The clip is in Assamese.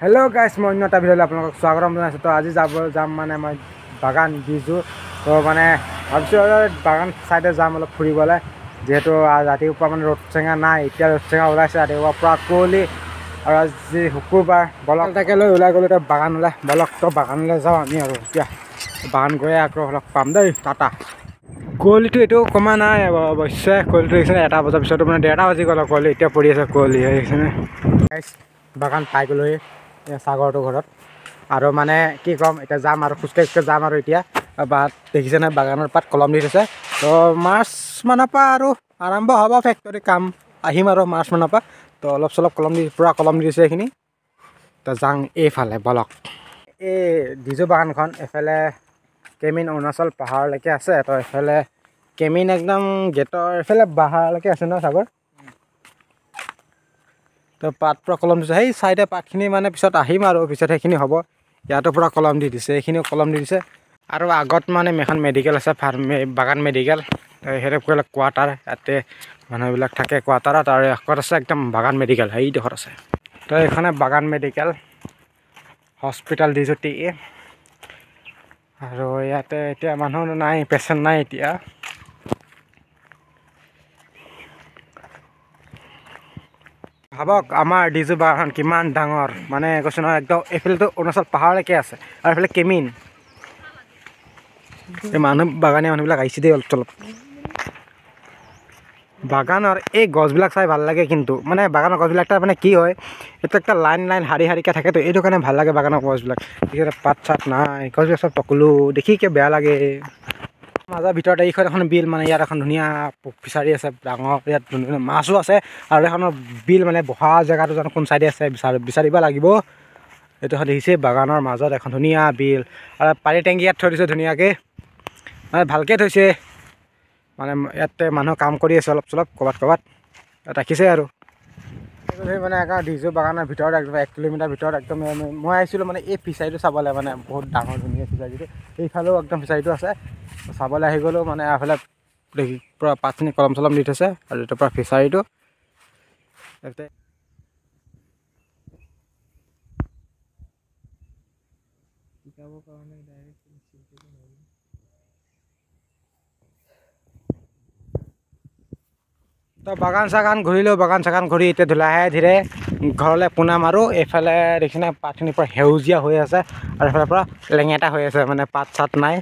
हेलो गाइस मैं अन्य এটা ভিডিওলৈ আপোনালোকক স্বাগতম জনাইছোঁ। তো আজি যাম মানে মই বাগান দিছোঁ। তো মানে ভাবিছোঁ বাগান চাইডে যাম অলপ ফুৰিবলৈ, যেহেতু ৰাতিপুৱা মানে ৰ'দ চেঙা নাই, এতিয়া ৰ'দ চেঙা ওলাইছে। ৰাতিপুৱা পুৰা কুঁৱলী আৰু আজি শুকুৰবাৰ বলক তাকে লৈ ওলাই গ'লোঁ। এতিয়া বাগান ওলাই বলক তো বাগানলৈ যাওঁ আমি আৰু এতিয়া বাগান গৈ আকৌ অলপ পাম দেই। টাটা। কুঁৱলীটো এইটো কমা নাই অৱশ্যে, কুঁৱলীটো দেখিছেনে 1টা বজাৰ পিছতো মানে 1:30 বাজি গ'ল কুঁৱলী এতিয়া পৰি আছে কুঁৱলী দেখিছেনে। বাগান পাই গ'লোঁ সাগৰটোৰ ঘৰত আৰু মানে কি ক'ম, এতিয়া যাম আৰু খোজকাঢ়ি যাম আৰু এতিয়া বাট দেখিছেনে বাগানৰ পাত কলম দি থৈছে। তো মাৰ্চ মানৰ পৰা আৰু আৰম্ভ হ'ব ফেক্টৰী কাম, আহিম আৰু মাৰ্চ মানৰ পৰা। তো অলপ চলপ কলম দি পূৰা কলম দি দিছে এইখিনি। তো যাওঁ এইফালে বলক। এই ডিজু বাগানখন এফালে কেমিন অৰুণাচল পাহাৰলৈকে আছে। তো এফালে কেমিন একদম গেটৰ এফালে পাহাৰলৈকে আছে ন সাগৰ। তো পাত পূৰা কলম দিছে, সেই চাইডে পাতখিনি মানে পিছত আহিম আৰু পিছত সেইখিনি হ'ব। ইয়াতো পূৰা কলম দি দিছে, এইখিনিও কলম দি দিছে। আৰু আগত মানে এখন মেডিকেল আছে, বাগান মেডিকেল, সেইটো ক'লে কোৱাৰ্টাৰ, ইয়াতে মানুহবিলাক থাকে কোৱাৰ্টাৰত। আৰু এখনত আছে একদম বাগান মেডিকেল, সেইডোখৰত আছে। তো এইখনে বাগান মেডিকেল হস্পিটেল ডিজু টি এ। আৰু ইয়াতে এতিয়া মানুহ নাই, পেচেণ্ট নাই এতিয়া। ভাবক আমাৰ ডিজু বাগান কিমান ডাঙৰ, মানে কৈছোঁ নহয় একদম এইফালেতো অৰুণাচল পাহাৰলৈকে আছে আৰু এইফালে কেমিন। এই বাগানীয়া মানুহবিলাক আহিছে দেই অলপ চলপ। বাগানৰ এই গছবিলাক চাই ভাল লাগে, কিন্তু মানে বাগানৰ গছবিলাক মানে কি হয়, এইটো একটা লাইন শাৰীকৈ থাকেতো, এইটো কাৰণে ভাল লাগে বাগানৰ গছবিলাক। পাত চাত নাই, গছবিলাক চব টকলো দেখি বেয়া লাগে। মাজৰ ভিতৰত এইখন এখন বিল, মানে ইয়াত এখন ধুনীয়া ফিচাৰী আছে ডাঙৰ, ইয়াত ধুনীয়া মাছো আছে। আৰু এখনৰ বিল মানে বহা জেগাটো জানো কোন চাইডে আছে বিচাৰিব লাগিব। এইটো দেখিছে বাগানৰ মাজত এখন ধুনীয়া বিল, আৰু পানী টেংকি ইয়াত থৈ দিছে ধুনীয়াকৈ, মানে ভালকৈ থৈছে। মানে ইয়াতে মানুহ কাম কৰি আছে অলপ চলপ ক'ৰবাত ৰাখিছে আৰু মানে একদম ডিজু বাগানৰ ভিতৰত একদম 1 কিলোমিটাৰ ভিতৰত একদম মই আহিছিলোঁ মানে এই ফিচাৰীটো চাবলৈ, মানে বহুত ডাঙৰ ধুনীয়া ফিচাৰীটো। এইফালেও একদম ফিচাৰীটো আছে, চাবলৈ আহি গ'লোঁ। মানে এফালে দেখি পূৰা পাতখিনি কলম চলম দি থৈছে, আৰু এইটো পূৰা ফিচাৰীটো তাতে শিকাবৰ কাৰণে ডাইৰেক্ট তো বাগান চাগান ঘূৰিলোঁ। বাগান চাগান ঘূৰি এতিয়া লাহে ধীৰে ঘৰলৈ পোনাম। আৰু এইফালে দেখিছেনে পাতখিনি পূৰা সেউজীয়া হৈ আছে, আৰু এইফালে পূৰা লেঙেটা হৈ আছে, মানে পাত চাত নাই।